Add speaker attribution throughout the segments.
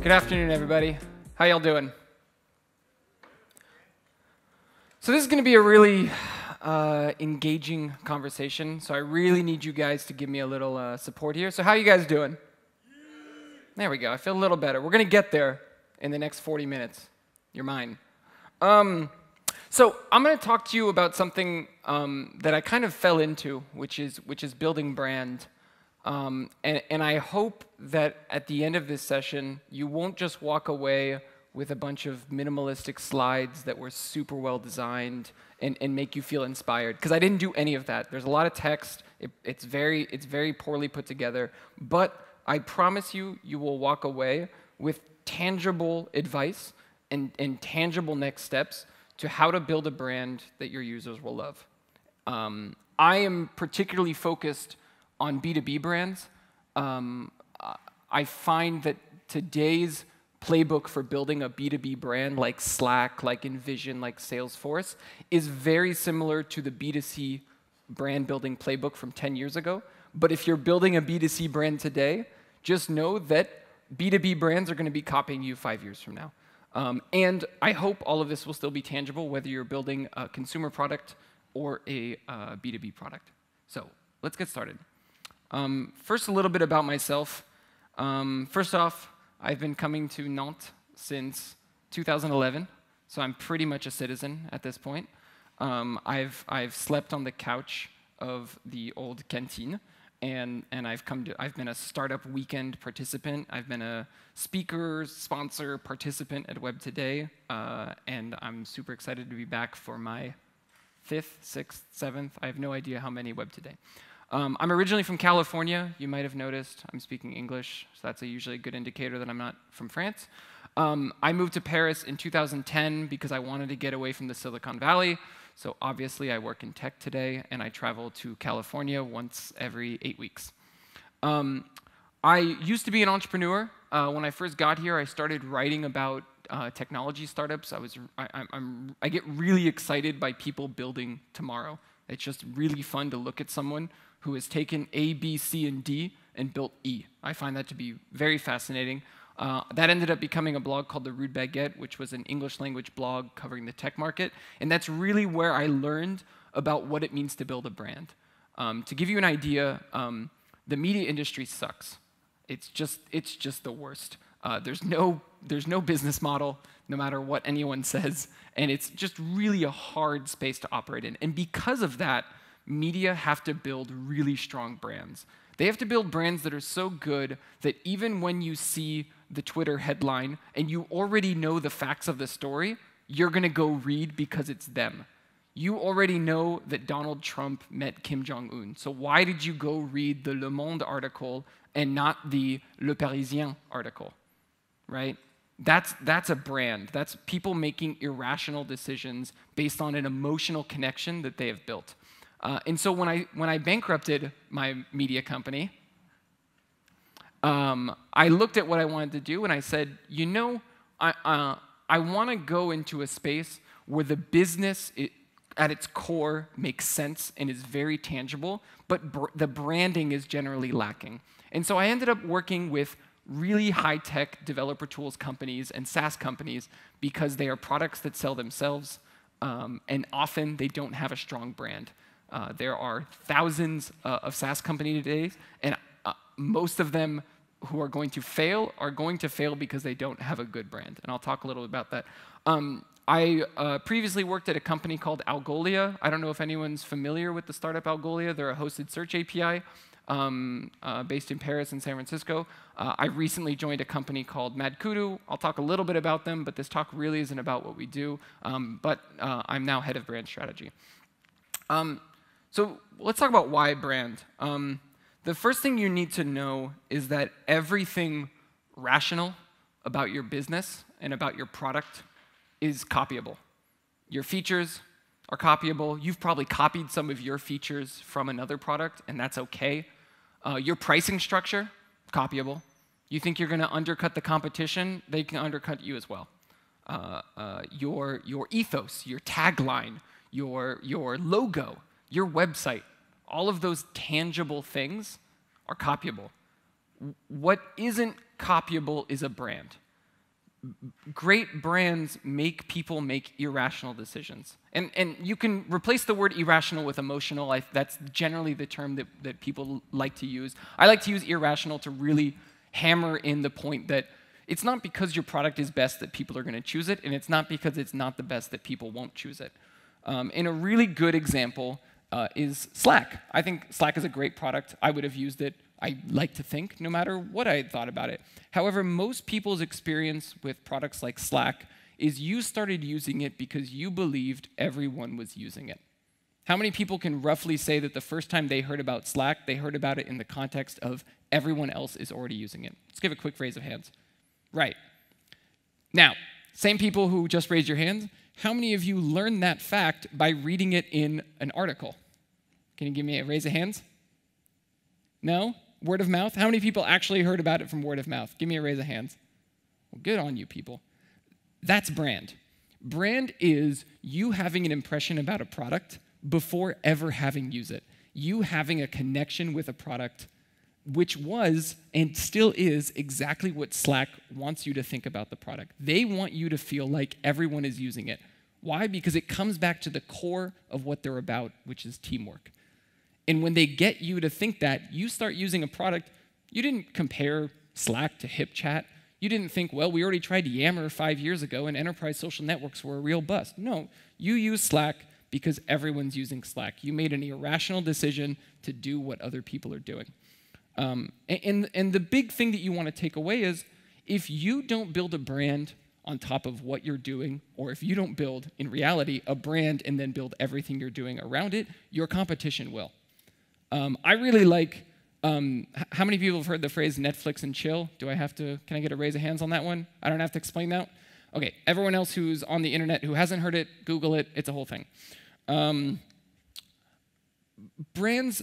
Speaker 1: Good afternoon, everybody. How y'all doing? So this is going to be a really engaging conversation, so I really need you guys to give me a little support here. So how you guys doing? There we go. I feel a little better. We're going to get there in the next 40 minutes. You're mine. So I'm going to talk to you about something that I kind of fell into, which is building brand. And I hope that at the end of this session, you won't just walk away with a bunch of minimalistic slides that were super well designed and make you feel inspired. Because I didn't do any of that. There's a lot of text. It's very poorly put together. But I promise you, you will walk away with tangible advice and tangible next steps to how to build a brand that your users will love. I am particularly focused on B2B brands. I find that today's playbook for building a B2B brand like Slack, like InVision, like Salesforce is very similar to the B2C brand building playbook from 10 years ago. But if you're building a B2C brand today, just know that B2B brands are going to be copying you 5 years from now. And I hope all of this will still be tangible, whether you're building a consumer product or a B2B product. So let's get started. First, a little bit about myself. First off, I've been coming to Nantes since 2011, so I'm pretty much a citizen at this point. I've slept on the couch of the old canteen, and I've been a startup weekend participant. I've been a speaker, sponsor, participant at Web2day, and I'm super excited to be back for my 5th, 6th, 7th. I have no idea how many Web2day. I'm originally from California. You might have noticed I'm speaking English, so that's usually a good indicator that I'm not from France. I moved to Paris in 2010 because I wanted to get away from the Silicon Valley. So obviously, I work in tech today, and I travel to California once every 8 weeks. I used to be an entrepreneur. When I first got here, I started writing about technology startups. I get really excited by people building tomorrow. It's just really fun to look at someone who has taken A, B, C, and D and built E. I find that to be very fascinating. That ended up becoming a blog called The Rude Baguette, which was an English language blog covering the tech market. And that's really where I learned about what it means to build a brand. To give you an idea, the media industry sucks. It's just the worst. There's no business model, no matter what anyone says, and it's just really a hard space to operate in. And because of that, media have to build really strong brands. They have to build brands that are so good that even when you see the Twitter headline and you already know the facts of the story, you're going to go read because it's them. You already know that Donald Trump met Kim Jong-un, so why did you go read the Le Monde article and not the Le Parisien article, right? That's a brand. That's people making irrational decisions based on an emotional connection that they have built. And so when I bankrupted my media company, I looked at what I wanted to do and I said, you know, I want to go into a space where the business at its core makes sense and is very tangible, but the branding is generally lacking. And so I ended up working with really high-tech developer tools companies and SaaS companies because they are products that sell themselves, and often they don't have a strong brand. There are thousands of SaaS companies today, and most of them who are going to fail because they don't have a good brand. And I'll talk a little bit about that. I previously worked at a company called Algolia. I don't know if anyone's familiar with the startup Algolia. They're a hosted search API based in Paris and San Francisco. I recently joined a company called MADKUDU. I'll talk a little bit about them, but this talk really isn't about what we do. But I'm now head of brand strategy. So let's talk about why brand. The first thing you need to know is that everything rational about your business and about your product is copyable. Your features are copyable. You've probably copied some of your features from another product, and that's okay. Your pricing structure, copyable. You think you're going to undercut the competition, they can undercut you as well. Your ethos, your tagline, your logo, your website, all of those tangible things are copyable. What isn't copyable is a brand. great brands make people make irrational decisions. And you can replace the word irrational with emotional. That's generally the term that people like to use. I like to use irrational to really hammer in the point that it's not because your product is best that people are going to choose it, and it's not because it's not the best that people won't choose it. And a really good example is Slack. I think Slack is a great product. I would have used it, I like to think, no matter what I had thought about it. However, most people's experience with products like Slack is you started using it because you believed everyone was using it. How many people can roughly say that the first time they heard about Slack, they heard about it in the context of everyone else is already using it? Let's give a quick raise of hands. Right. Now, same people who just raised your hands, how many of you learned that fact by reading it in an article? Can you give me a raise of hands? No? Word of mouth? How many people actually heard about it from word of mouth? Give me a raise of hands. Well, good on you people. That's brand. Brand is you having an impression about a product before ever having used it. You having a connection with a product which was and still is exactly what Slack wants you to think about the product. They want you to feel like everyone is using it. Why? Because it comes back to the core of what they're about, which is teamwork. And when they get you to think that, you start using a product, you didn't compare Slack to HipChat. You didn't think, well, we already tried Yammer 5 years ago and enterprise social networks were a real bust. No, you use Slack because everyone's using Slack. You made an irrational decision to do what other people are doing. And the big thing that you want to take away is if you don't build a brand on top of what you're doing, or if you don't build, in reality, a brand and then build everything you're doing around it, your competition will. I really like, how many people have heard the phrase Netflix and chill? Can I get a raise of hands on that one? I don't have to explain that? Okay, everyone else who's on the internet who hasn't heard it, Google it, it's a whole thing. Brands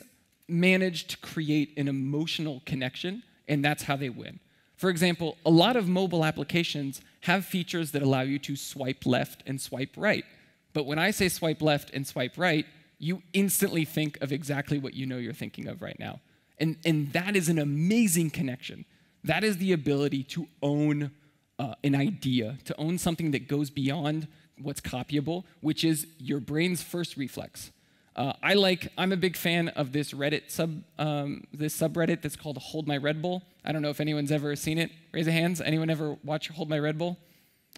Speaker 1: manage to create an emotional connection, and that's how they win. For example, a lot of mobile applications have features that allow you to swipe left and swipe right. But when I say swipe left and swipe right, you instantly think of exactly what you know you're thinking of right now. And that is an amazing connection. That is the ability to own an idea, to own something that goes beyond what's copyable, which is your brain's first reflex. I'm a big fan of this Reddit this subreddit that's called Hold My Red Bull. I don't know if anyone's ever seen it. Raise your hands. Anyone ever watch Hold My Red Bull?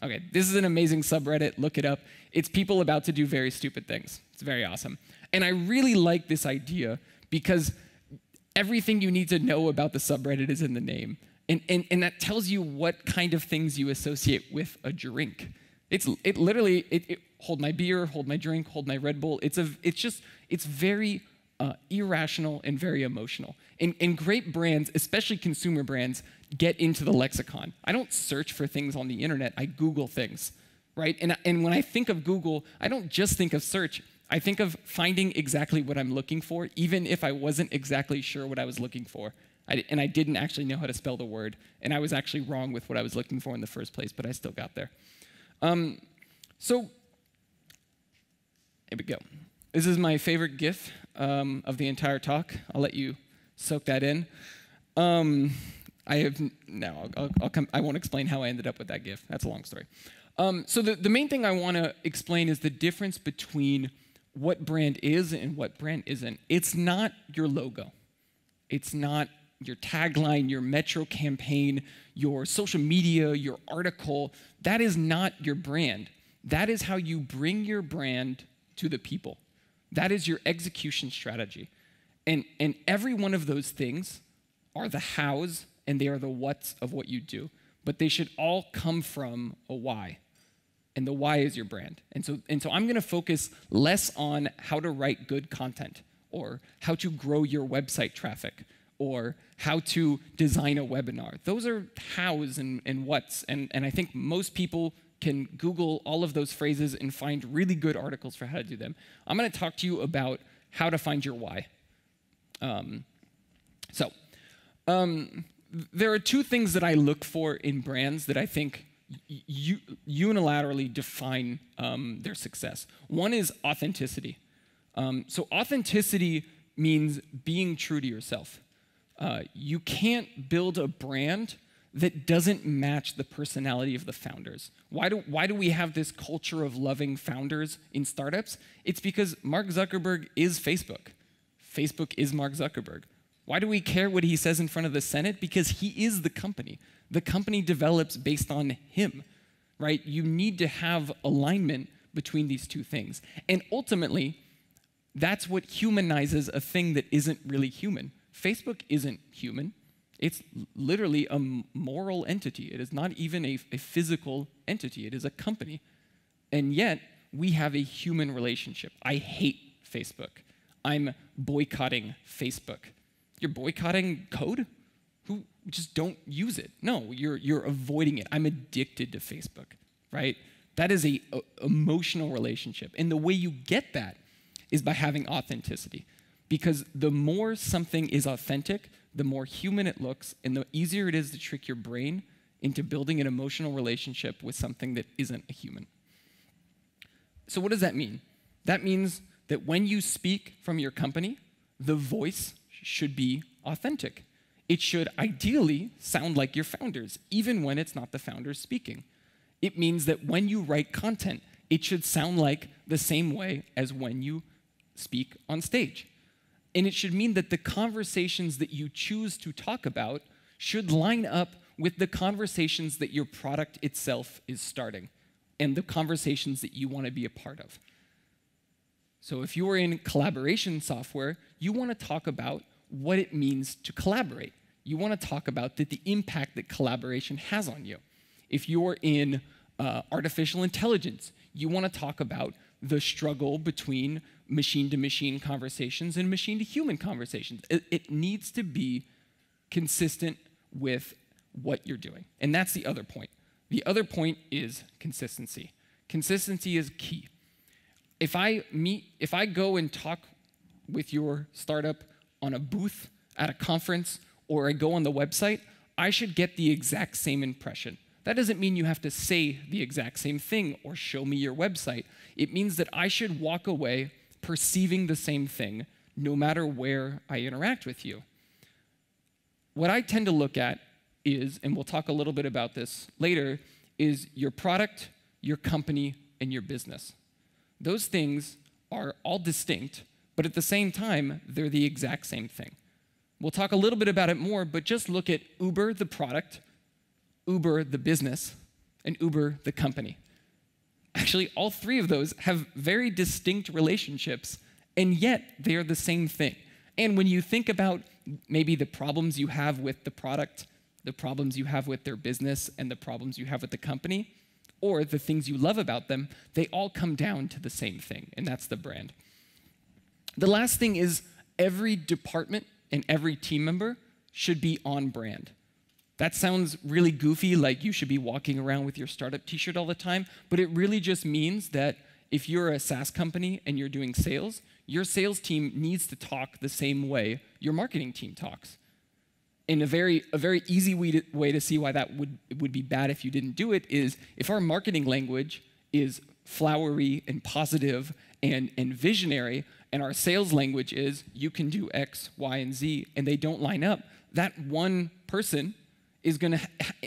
Speaker 1: Okay, this is an amazing subreddit. Look it up. It's people about to do very stupid things. It's very awesome. And I really like this idea because everything you need to know about the subreddit is in the name. And that tells you what kind of things you associate with a drink. It literally, hold my beer, hold my drink, hold my Red Bull. It's very irrational and very emotional. And great brands, especially consumer brands, get into the lexicon. I don't search for things on the internet, I Google things, right? And when I think of Google, I don't just think of search, I think of finding exactly what I'm looking for, even if I wasn't exactly sure what I was looking for. And I didn't actually know how to spell the word, and I was actually wrong with what I was looking for in the first place, but I still got there. So, here we go. This is my favorite GIF of the entire talk. I'll let you soak that in. I won't explain how I ended up with that GIF. That's a long story. So the main thing I want to explain is the difference between what brand is and what brand isn't. It's not your logo. It's not your tagline, your metro campaign, your social media, your article. That is not your brand. That is how you bring your brand to the people. That is your execution strategy. And every one of those things are the hows and they are the whats of what you do. But they should all come from a why. And the why is your brand. And so I'm going to focus less on how to write good content or how to grow your website traffic or how to design a webinar. Those are hows and whats. And I think most people can Google all of those phrases and find really good articles for how to do them. I'm going to talk to you about how to find your why. There are two things that I look for in brands that I think unilaterally define their success. One is authenticity. So authenticity means being true to yourself. You can't build a brand that doesn't match the personality of the founders. Why do we have this culture of loving founders in startups? It's because Mark Zuckerberg is Facebook. Facebook is Mark Zuckerberg. Why do we care what he says in front of the Senate? Because he is the company. The company develops based on him, right? You need to have alignment between these two things. And ultimately, that's what humanizes a thing that isn't really human. Facebook isn't human. It's literally a moral entity. It is not even a physical entity. It is a company. And yet, we have a human relationship. I hate Facebook. I'm boycotting Facebook. You're boycotting code? Who just don't use it. No, you're avoiding it. I'm addicted to Facebook, right? That is a emotional relationship. And the way you get that is by having authenticity. Because the more something is authentic, the more human it looks, and the easier it is to trick your brain into building an emotional relationship with something that isn't a human. So what does that mean? That means that when you speak from your company, the voice should be authentic. It should ideally sound like your founders, even when it's not the founders speaking. It means that when you write content, it should sound like the same way as when you speak on stage. And it should mean that the conversations that you choose to talk about should line up with the conversations that your product itself is starting and the conversations that you want to be a part of. So if you are in collaboration software, you want to talk about what it means to collaborate. You want to talk about the impact that collaboration has on you. If you're in artificial intelligence, you want to talk about the struggle between machine-to-machine conversations and machine-to-human conversations. It needs to be consistent with what you're doing. And that's the other point. The other point is consistency. Consistency is key. If I go and talk with your startup on a booth at a conference or I go on the website, I should get the exact same impression. That doesn't mean you have to say the exact same thing or show me your website. It means that I should walk away perceiving the same thing no matter where I interact with you. What I tend to look at is, and we'll talk a little bit about this later, is your product, your company, and your business. Those things are all distinct, but at the same time, they're the exact same thing. We'll talk a little bit about it more, but just look at Uber, the product, Uber, the business, and Uber, the company. Actually, all three of those have very distinct relationships, and yet they are the same thing. And when you think about maybe the problems you have with the product, the problems you have with their business, and the problems you have with the company, or the things you love about them, they all come down to the same thing, and that's the brand. The last thing is every department and every team member should be on brand. That sounds really goofy, like you should be walking around with your startup t-shirt all the time, but it really just means that if you're a SaaS company and you're doing sales, your sales team needs to talk the same way your marketing team talks. And a very easy way to see why that would be bad if you didn't do it is if our marketing language is flowery and positive and visionary, and our sales language is you can do X, Y, and Z, and they don't line up, that one person is going to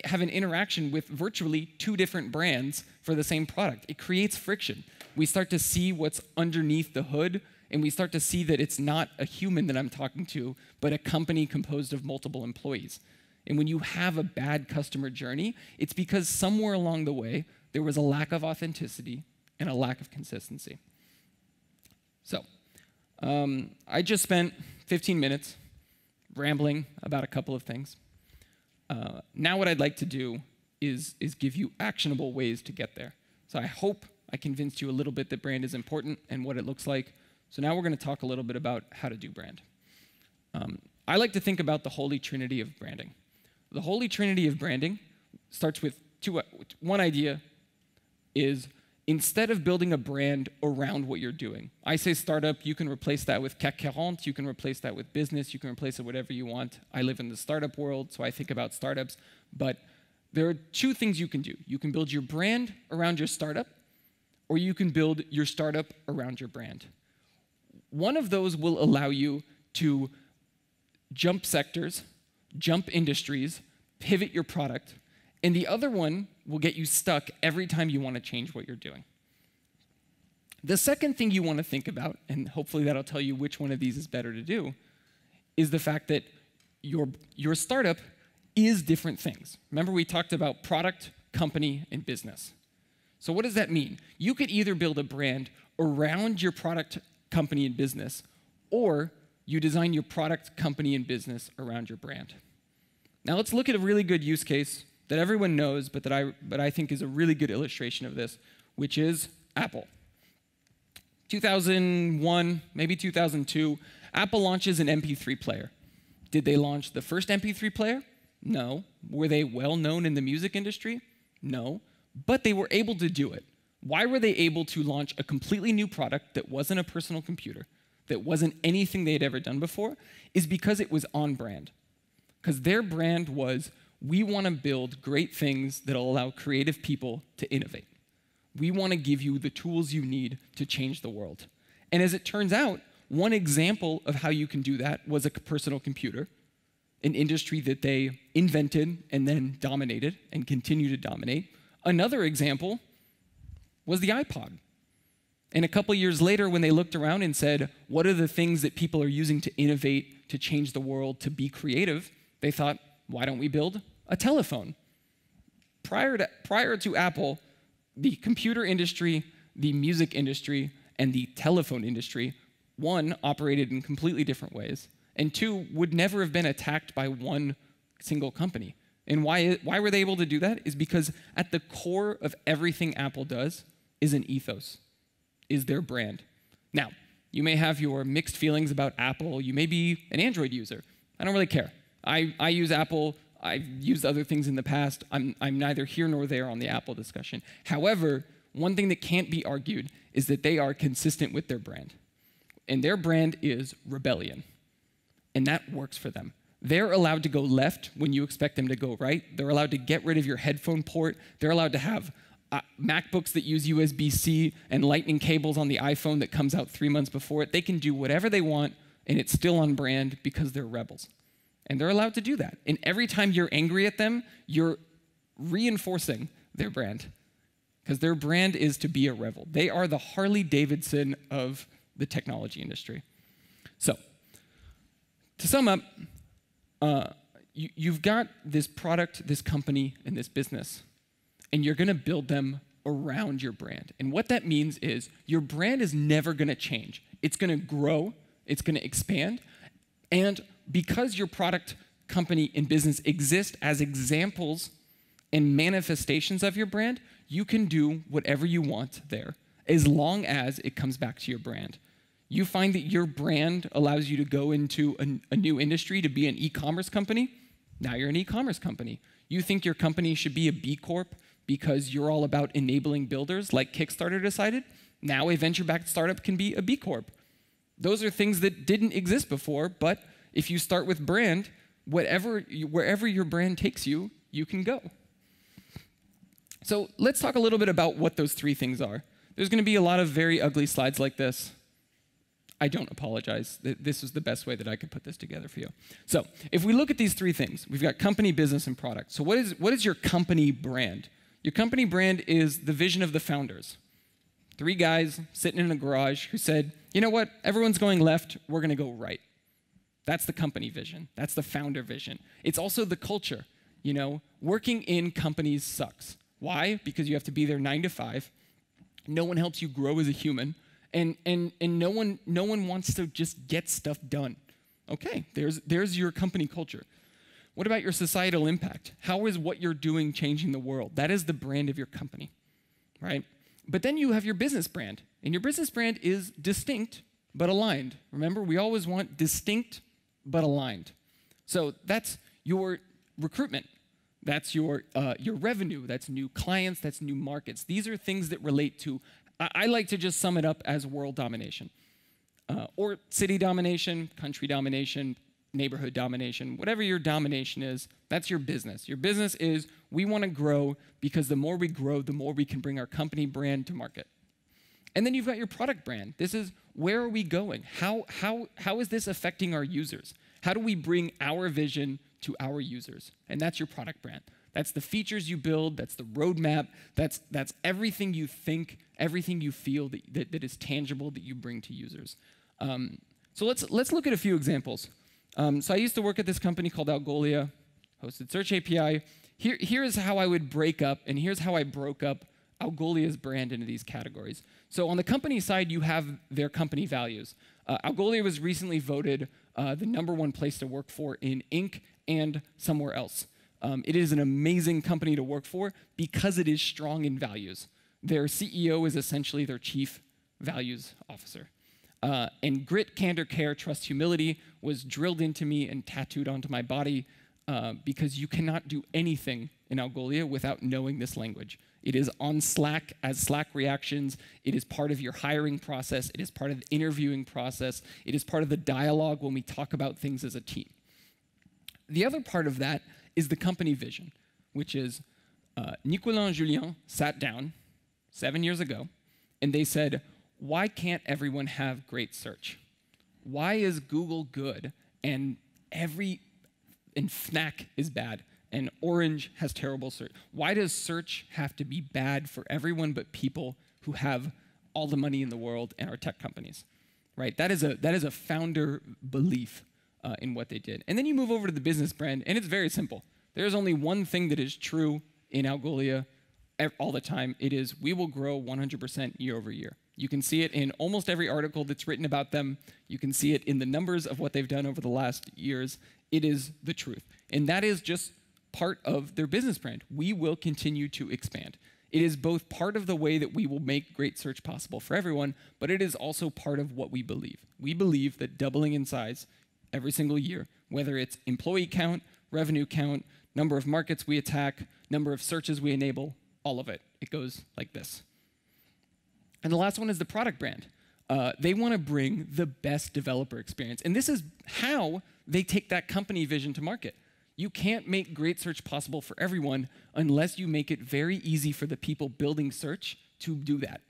Speaker 1: have an interaction with virtually two different brands for the same product. It creates friction. We start to see what's underneath the hood, and we start to see that it's not a human that I'm talking to, but a company composed of multiple employees. And when you have a bad customer journey, it's because somewhere along the way, there was a lack of authenticity and a lack of consistency. So, I just spent 15 minutes rambling about a couple of things. Now what I'd like to do is give you actionable ways to get there. So I hope I convinced you a little bit that brand is important and what it looks like. So now we're going to talk a little bit about how to do brand. I like to think about the Holy Trinity of branding. The Holy Trinity of branding starts with one idea is instead of building a brand around what you're doing. I say startup, you can replace that with CAC 40, you can replace that with business, you can replace it whatever you want. I live in the startup world, so I think about startups. But there are two things you can do. You can build your brand around your startup, or you can build your startup around your brand. One of those will allow you to jump sectors, jump industries, pivot your product, and the other one will get you stuck every time you want to change what you're doing. The second thing you want to think about, and hopefully that'll tell you which one of these is better to do, is the fact that your startup is different things. Remember we talked about product, company, and business. So what does that mean? You could either build a brand around your product, company, and business, or you design your product, company, and business around your brand. Now let's look at a really good use case that everyone knows, but I think is a really good illustration of this, which is Apple. 2001, maybe 2002, Apple launches an MP3 player. Did they launch the first MP3 player? No. Were they well known in the music industry? No. But they were able to do it. Why were they able to launch a completely new product that wasn't a personal computer, that wasn't anything they had ever done before? Is because it was on brand. Because their brand was, we want to build great things that will allow creative people to innovate. We want to give you the tools you need to change the world. And as it turns out, one example of how you can do that was a personal computer, an industry that they invented and then dominated and continue to dominate. Another example was the iPod. And a couple years later, when they looked around and said, what are the things that people are using to innovate, to change the world, to be creative, they thought, why don't we build a telephone? Prior to Apple, the computer industry, the music industry, and the telephone industry, one, operated in completely different ways, and two, would never have been attacked by one single company. And why were they able to do that? Is because at the core of everything Apple does is an ethos, is their brand. Now, you may have your mixed feelings about Apple. You may be an Android user. I don't really care. I use Apple. I've used other things in the past. I'm neither here nor there on the Apple discussion. However, one thing that can't be argued is that they are consistent with their brand. And their brand is rebellion. And that works for them. They're allowed to go left when you expect them to go right. They're allowed to get rid of your headphone port. They're allowed to have MacBooks that use USB-C and lightning cables on the iPhone that comes out 3 months before it. They can do whatever they want, and it's still on brand because they're rebels. And they're allowed to do that. And every time you're angry at them, you're reinforcing their brand. Because their brand is to be a rebel. They are the Harley Davidson of the technology industry. So, to sum up, you've got this product, this company, and this business, and you're going to build them around your brand. And what that means is your brand is never going to change. It's going to grow, it's going to expand, and because your product, company, and business exist as examples and manifestations of your brand, you can do whatever you want there, as long as it comes back to your brand. You find that your brand allows you to go into a new industry to be an e-commerce company, now you're an e-commerce company. You think your company should be a B Corp because you're all about enabling builders like Kickstarter decided, now a venture-backed startup can be a B Corp. Those are things that didn't exist before, but if you start with brand, wherever your brand takes you, you can go. So let's talk a little bit about what those three things are. There's going to be a lot of very ugly slides like this. I don't apologize. This is the best way that I could put this together for you. So if we look at these three things, we've got company, business, and product. So what is your company brand? Your company brand is the vision of the founders. 3 guys sitting in a garage who said, you know what, everyone's going left, we're going to go right. That's the company vision. That's the founder vision. It's also the culture. You know, working in companies sucks. Why? Because you have to be there 9 to 5. No one helps you grow as a human. And no one wants to just get stuff done. Okay, there's your company culture. What about your societal impact? How is what you're doing changing the world? That is the brand of your company, right? But then you have your business brand. And your business brand is distinct but aligned. Remember, we always want distinct but aligned. So that's your recruitment. That's your revenue. That's new clients. That's new markets. These are things that relate to, I like to just sum it up as world domination. Or city domination, country domination, neighborhood domination, whatever your domination is, that's your business. Your business is, we want to grow because the more we grow, the more we can bring our company brand to market. And then you've got your product brand. This is, where are we going? How is this affecting our users? How do we bring our vision
Speaker 2: to our users. And that's your product brand. That's the features you build, that's the roadmap, that's everything you think, everything you feel that is tangible that you bring to users. So let's look at a few examples. So I used to work at this company called Algolia, hosted Search API. Here's how I would break up, and here's how I broke up Algolia's brand into these categories. So on the company side, you have their company values. Algolia was recently voted the #1 place to work for in Inc. and somewhere else. It is an amazing company to work for because it is strong in values. Their CEO is essentially their chief values officer. And grit, candor, care, trust, humility was drilled into me and tattooed onto my body because you cannot do anything in Algolia without knowing this language. It is on Slack as Slack reactions. It is part of your hiring process. It is part of the interviewing process. It is part of the dialogue when we talk about things as a team. The other part of that is the company vision, which is Nicolas and Julien sat down 7 years ago, and they said, why can't everyone have great search? Why is Google good and Fnac is bad and Orange has terrible search? Why does search have to be bad for everyone but people who have all the money in the world and are tech companies? Right? That is a founder belief in what they did. And then you move over to the business brand, and it's very simple. There's only one thing that is true in Algolia all the time. It is we will grow 100% year over year. You can see it in almost every article that's written about them. You can see it in the numbers of what they've done over the last years. It is the truth. And that is just part of their business brand. We will continue to expand. It is both part of the way that we will make great search possible for everyone, but it is also part of what we believe. We believe that doubling in size every single year, whether it's employee count, revenue count, number of markets we attack, number of searches we enable, all of it. It goes like this. And the last one is the product brand. They want to bring the best developer experience. And this is how they take that company vision to market. You can't make great search possible for everyone unless you make it very easy for the people building search to do that.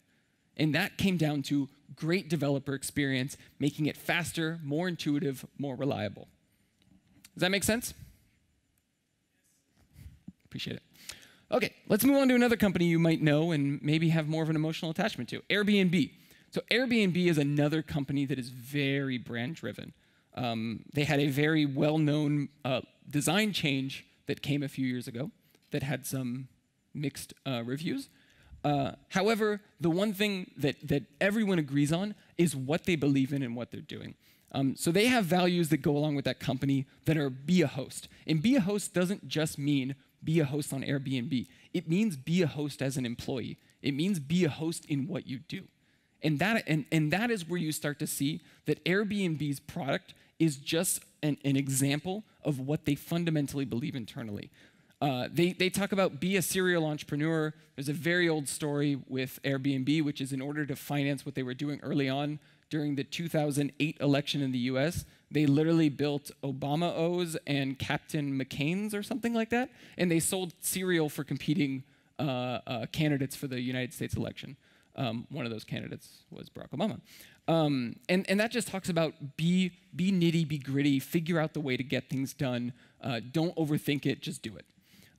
Speaker 2: And that came down to great developer experience, making it faster, more intuitive, more reliable. Does that make sense? Appreciate it. Okay, let's move on to another company you might know and maybe have more of an emotional attachment to, Airbnb. So Airbnb is another company that is very brand driven. They had a very well-known design change that came a few years ago that had some mixed reviews. However, the one thing that everyone agrees on is what they believe in and what they're doing. So they have values that go along with that company that are be a host. And be a host doesn't just mean be a host on Airbnb. It means be a host as an employee. It means be a host in what you do. And that is where you start to see that Airbnb's product is just an example of what they fundamentally believe internally. They talk about be a serial entrepreneur. There's a very old story with Airbnb, which is in order to finance what they were doing early on during the 2008 election in the US, they literally built Obama O's and Captain McCain's or something like that, and they sold cereal for competing candidates for the United States election. One of those candidates was Barack Obama. And that just talks about be nitty, be gritty, figure out the way to get things done. Don't overthink it, just do it.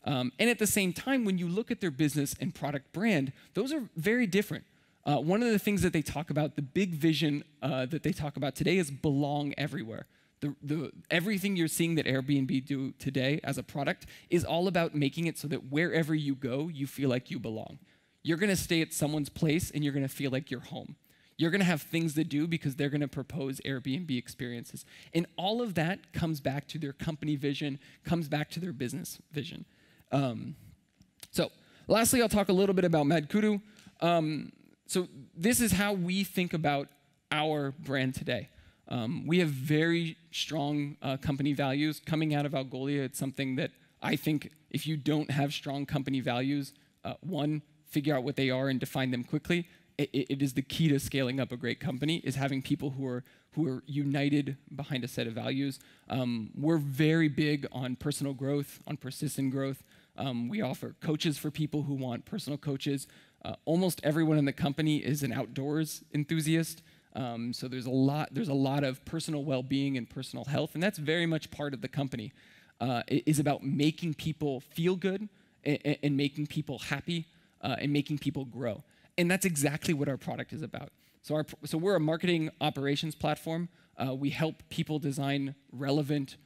Speaker 2: And at the same time, when you look at their business and product brand, those are very different. One of the things that they talk about, the big vision that they talk about today is belong everywhere. Everything you're seeing that Airbnb do today as a product is all about making it so that wherever you go, you feel like you belong. You're going to stay at someone's place and you're going to feel like you're home. You're going to have things to do because they're going to propose Airbnb experiences. And all of that comes back to their company vision, comes back to their business vision. So lastly, I'll talk a little bit about MADKUDU. So this is how we think about our brand today. We have very strong company values coming out of Algolia. It's something that I think if you don't have strong company values, one, figure out what they are and define them quickly. It is the key to scaling up a great company, is having people who are united behind a set of values. We're very big on personal growth, on persistent growth. We offer coaches for people who want personal coaches. Almost everyone in the company is an outdoors enthusiast. So there's a lot of personal well-being and personal health, and that's very much part of the company. is about making people feel good and making people happy and making people grow. And that's exactly what our product is about. So we're a marketing operations platform. We help people design relevant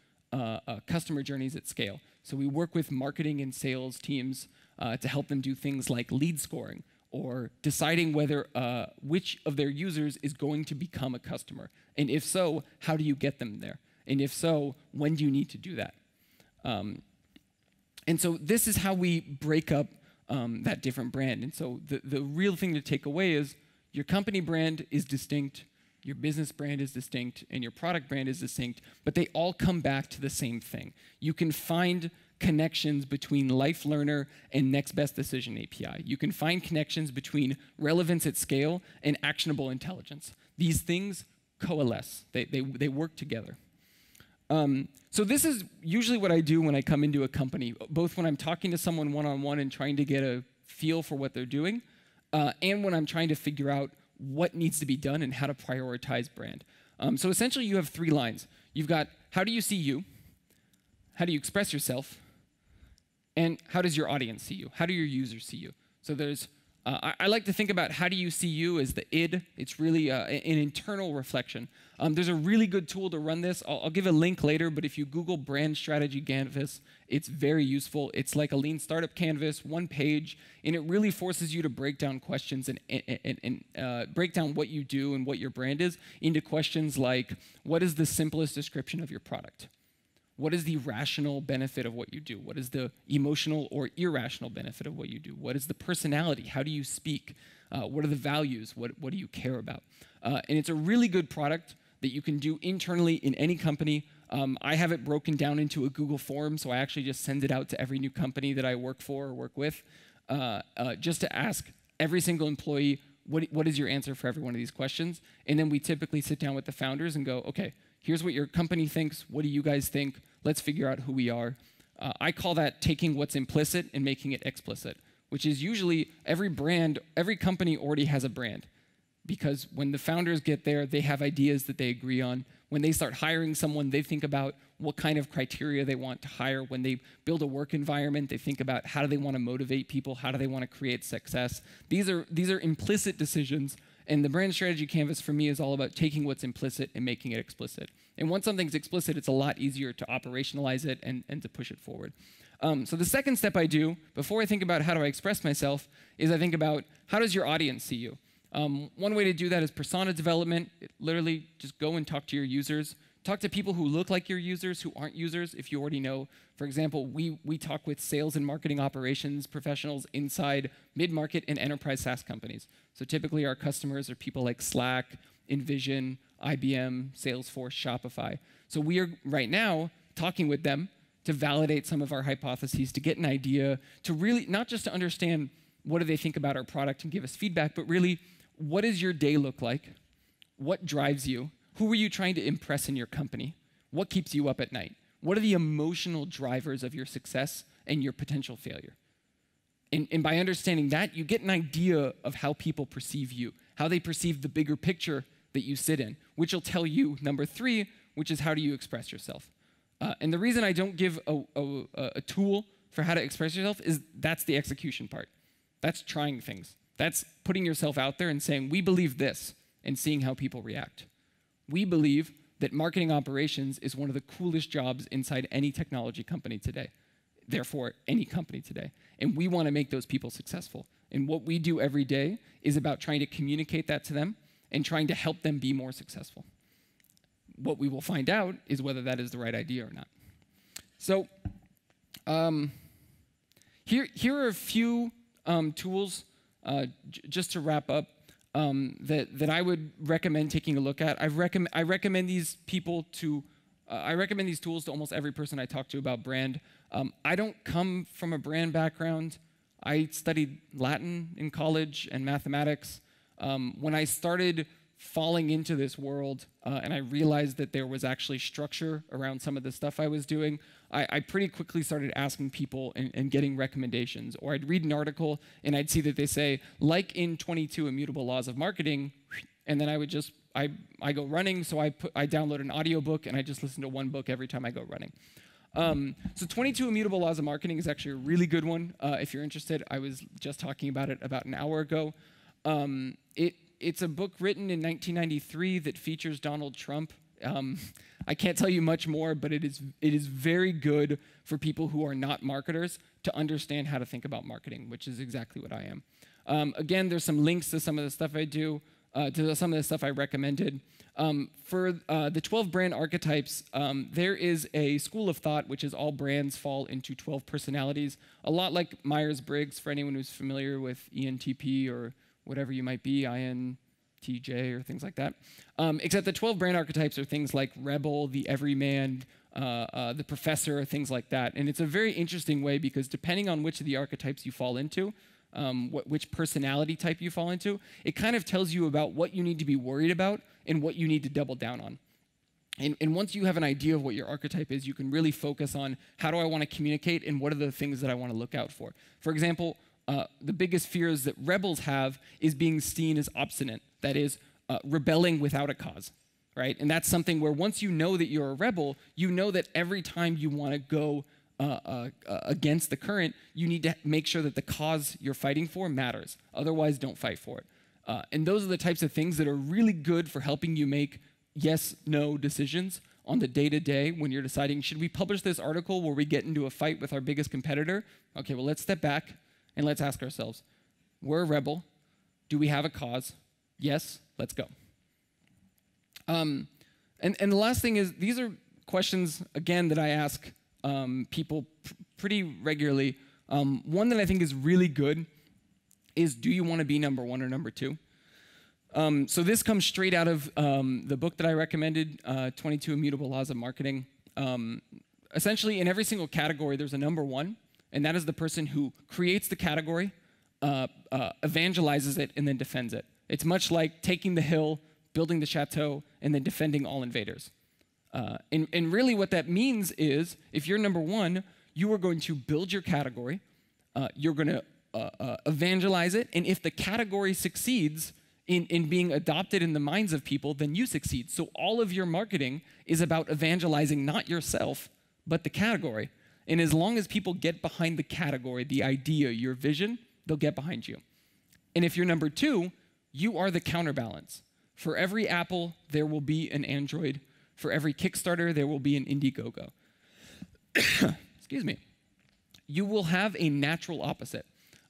Speaker 2: customer journeys at scale. So we work with marketing and sales teams to help them do things like lead scoring or deciding whether which of their users is going to become a customer. And if so, how do you get them there? And if so, when do you need to do that? And so this is how we break up that different brand. And so the real thing to take away is your company brand is distinct, your business brand is distinct, and your product brand is distinct, but they all come back to the same thing. You can find connections between Life Learner and Next Best Decision API. You can find connections between relevance at scale and actionable intelligence. These things coalesce. They work together. So this is usually what I do when I come into a company, both when I'm talking to someone one-on-one and trying to get a feel for what they're doing, and when I'm trying to figure out what needs to be done and how to prioritize brand. So essentially you have 3 lines. You've got how do you see you, how do you express yourself, and how does your audience see you? How do your users see you? So there's, I like to think about how do you see you as the id. It's really an internal reflection. There's a really good tool to run this. I'll give a link later, but if you Google brand strategy canvas, it's very useful. It's like a lean startup canvas, 1 page, and it really forces you to break down questions and break down what you do and what your brand is into questions like, what is the simplest description of your product? What is the rational benefit of what you do? What is the emotional or irrational benefit of what you do? What is the personality? How do you speak? What are the values? What do you care about? And it's a really good product that you can do internally in any company. I have it broken down into a Google form, so I actually just send it out to every new company that I work for or work with, just to ask every single employee, what is your answer for every one of these questions? And then we typically sit down with the founders and go, okay, here's what your company thinks. What do you guys think? Let's figure out who we are. I call that taking what's implicit and making it explicit, which is usually every company already has a brand. Because when the founders get there, they have ideas that they agree on. When they start hiring someone, they think about what kind of criteria they want to hire. When they build a work environment, they think about how do they want to motivate people, how do they want to create success. These are implicit decisions, and the brand strategy canvas for me is all about taking what's implicit and making it explicit. And once something's explicit, it's a lot easier to operationalize it and to push it forward. So the second step I do, before I think about how do I express myself, is I think about how does your audience see you? One way to do that is persona development. Literally, just go and talk to your users. Talk to people who look like your users, who aren't users, if you already know. For example, we talk with sales and marketing operations professionals inside mid-market and enterprise SaaS companies. So typically our customers are people like Slack, InVision, IBM, Salesforce, Shopify. So we are right now talking with them to validate some of our hypotheses, to get an idea, to really, not just to understand what do they think about our product and give us feedback, but really, what does your day look like? What drives you? Who are you trying to impress in your company? What keeps you up at night? What are the emotional drivers of your success and your potential failure? And by understanding that, you get an idea of how people perceive you, how they perceive the bigger picture that you sit in, which will tell you, number 3, which is how do you express yourself. And the reason I don't give a tool for how to express yourself is that's the execution part. That's trying things. That's putting yourself out there and saying, we believe this, and seeing how people react. We believe that marketing operations is one of the coolest jobs inside any technology company today. Therefore, any company today. And we want to make those people successful. And what we do every day is about trying to communicate that to them and trying to help them be more successful. What we will find out is whether that is the right idea or not. So here are a few tools, just to wrap up, that I would recommend taking a look at. I recommend these tools to almost every person I talk to about brand. I don't come from a brand background. I studied Latin in college and mathematics. When I started falling into this world and I realized that there was actually structure around some of the stuff I was doing, I pretty quickly started asking people and getting recommendations. Or I'd read an article and I'd see that they say, like in 22 Immutable Laws of Marketing, and then I would just, I go running, so I download an audiobook and I just listen to one book every time I go running. So 22 Immutable Laws of Marketing is actually a really good one. If you're interested, I was just talking about it about an hour ago. It's a book written in 1993 that features Donald Trump. I can't tell you much more, but it is very good for people who are not marketers to understand how to think about marketing, which is exactly what I am. Again, there's some links to some of the stuff I do, to some of the stuff I recommended. For the 12 brand archetypes, there is a school of thought which is all brands fall into 12 personalities, a lot like Myers-Briggs for anyone who's familiar with ENTP or whatever you might be, INTJ or things like that. Except the 12 brand archetypes are things like rebel, the everyman, the professor, things like that. And it's a very interesting way because depending on which of the archetypes you fall into, which personality type you fall into, it kind of tells you about what you need to be worried about and what you need to double down on. And once you have an idea of what your archetype is, you can really focus on how do I want to communicate and what are the things that I want to look out for. For example, the biggest fears that rebels have is being seen as obstinate, that is, rebelling without a cause, right? And that's something where once you know that you're a rebel, you know that every time you want to go against the current, you need to make sure that the cause you're fighting for matters. Otherwise, don't fight for it. And those are the types of things that are really good for helping you make yes, no decisions on the day-to-day when you're deciding, should we publish this article where we get into a fight with our biggest competitor? Okay, well, let's step back and let's ask ourselves, we're a rebel. Do we have a cause? Yes, let's go. And the last thing is, these are questions, again, that I ask people pretty regularly. One that I think is really good is, do you want to be number one or number two? So this comes straight out of the book that I recommended, 22 Immutable Laws of Marketing. Essentially, in every single category, there's a number one, and that is the person who creates the category, evangelizes it, and then defends it. It's much like taking the hill, building the chateau, and then defending all invaders. And really what that means is, if you're number one, you are going to build your category, you're going to evangelize it, and if the category succeeds in being adopted in the minds of people, then you succeed. So all of your marketing is about evangelizing not yourself, but the category. And as long as people get behind the category, the idea, your vision, they'll get behind you. And if you're number two, you are the counterbalance. For every Apple, there will be an Android. For every Kickstarter, there will be an Indiegogo. Excuse me. You will have a natural opposite.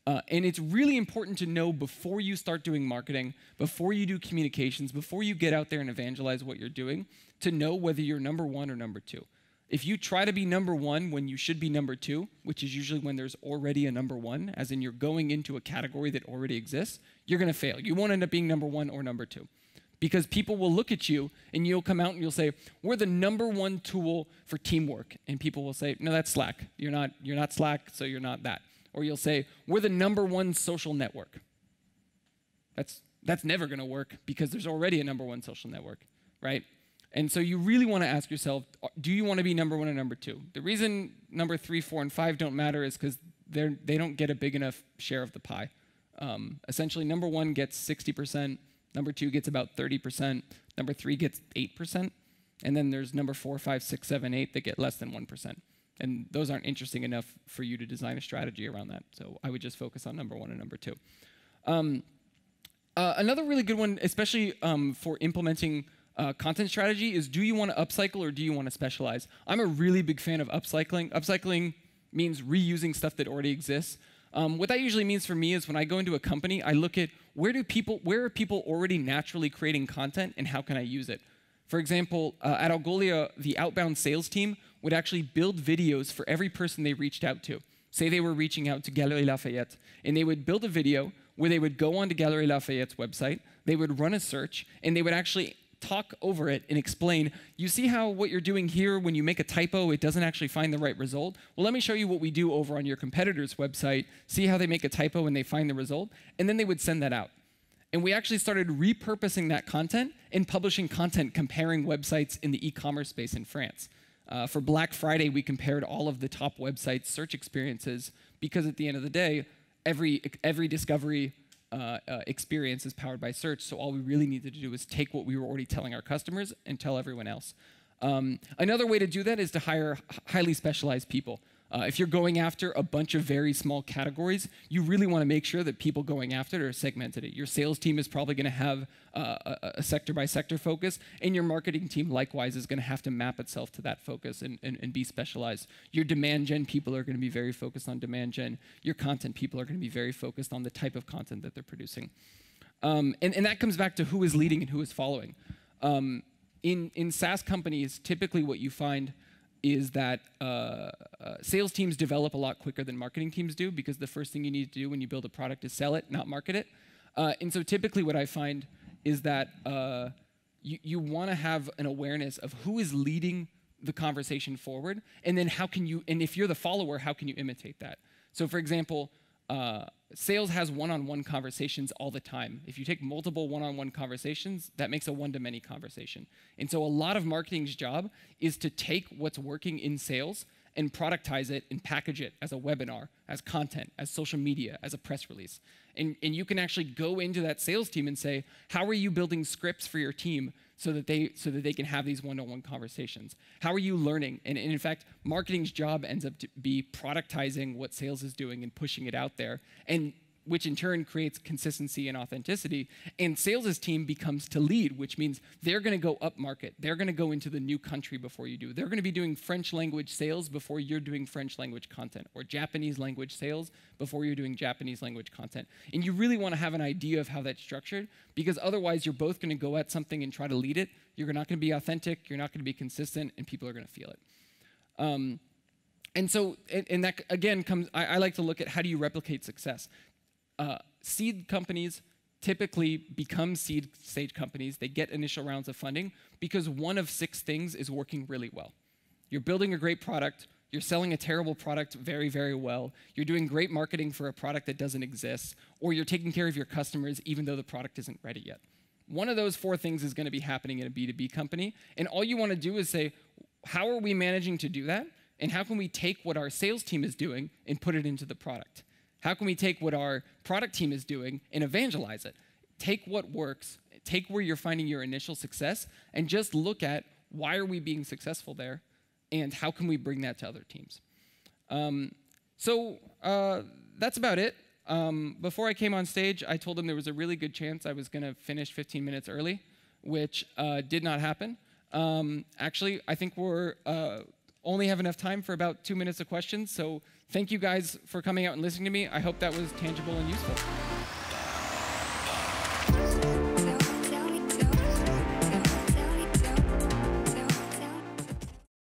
Speaker 2: And it's really important to know before you start doing marketing, before you do communications, before you get out there and evangelize what you're doing, to know whether you're number one or number two. If you try to be number one when you should be number two, which is usually when there's already a number one, as in you're going into a category that already exists, you're going to fail. You won't end up being number one or number two. Because people will look at you and you'll come out and you'll say, we're the number one tool for teamwork. And people will say, no, that's Slack. You're not Slack, so you're not that. Or you'll say, we're the number one social network. That's never going to work because there's already a number one social network, right? And so you really want to ask yourself, do you want to be number one or number two? The reason number 3, 4, and 5 don't matter is because they don't get a big enough share of the pie. Essentially, number one gets 60%, number two gets about 30%, number 3 gets 8%, and then there's number 4, 5, 6, 7, 8 that get less than 1%. And those aren't interesting enough for you to design a strategy around that. So I would just focus on number one and number two. Another really good one, especially for implementing content strategy, is do you want to upcycle or do you want to specialize? I'm a really big fan of upcycling. Upcycling means reusing stuff that already exists. What that usually means for me is when I go into a company, I look at where are people already naturally creating content and how can I use it? For example, at Algolia, the outbound sales team would actually build videos for every person they reached out to. Say they were reaching out to Galeries Lafayette, and they would build a video where they would go onto Galeries Lafayette's website, they would run a search, and they would actually talk over it and explain, you see how what you're doing here, when you make a typo, it doesn't actually find the right result? Well, let me show you what we do over on your competitor's website. See how they make a typo and they find the result? And then they would send that out. And we actually started repurposing that content and publishing content comparing websites in the e-commerce space in France. For Black Friday, we compared all of the top websites' search experiences because at the end of the day, every discovery experience is powered by search. So all we really needed to do was take what we were already telling our customers and tell everyone else. Another way to do that is to hire highly specialized people. If you're going after a bunch of very small categories, you really want to make sure that people going after it are segmented. Your sales team is probably going to have a sector-by-sector focus, and your marketing team likewise is going to have to map itself to that focus and be specialized. Your demand gen people are going to be very focused on demand gen. Your content people are going to be very focused on the type of content that they're producing. And that comes back to who is leading and who is following. In SaaS companies, typically what you find is that sales teams develop a lot quicker than marketing teams do, because the first thing you need to do when you build a product is sell it, not market it. And so typically what I find is that you want to have an awareness of who is leading the conversation forward, and then how can you, and if you're the follower, how can you imitate that? So for example, sales has one-on-one conversations all the time. If you take multiple one-on-one conversations, that makes a one-to-many conversation. And so a lot of marketing's job is to take what's working in sales and productize it and package it as a webinar, as content, as social media, as a press release. And you can actually go into that sales team and say, how are you building scripts for your team so that they can have these one-on-one conversations? How are you learning? And in fact, marketing's job ends up to be productizing what sales is doing and pushing it out there, and which in turn creates consistency and authenticity. And sales' team becomes to lead, which means they're going to go up market. They're going to go into the new country before you do. They're going to be doing French language sales before you're doing French language content, or Japanese language sales before you're doing Japanese language content. And you really want to have an idea of how that's structured, because otherwise you're both going to go at something and try to lead it. You're not going to be authentic, you're not going to be consistent, and people are going to feel it. And so, and that again comes, I like to look at how do you replicate success. Seed companies typically become seed stage companies. They get initial rounds of funding because one of 6 things is working really well. You're building a great product, you're selling a terrible product very, very well, you're doing great marketing for a product that doesn't exist, or you're taking care of your customers even though the product isn't ready yet. One of those 4 things is going to be happening in a B2B company, and all you want to do is say, how are we managing to do that? And how can we take what our sales team is doing and put it into the product? How can we take what our product team is doing and evangelize it? Take what works, take where you're finding your initial success, and just look at why are we being successful there, and how can we bring that to other teams? So that's about it. Before I came on stage, I told them there was a really good chance I was going to finish 15 minutes early, which did not happen. Actually, I think we're only have enough time for about 2 minutes of questions, so thank you guys for coming out and listening to me. I hope that was tangible and useful.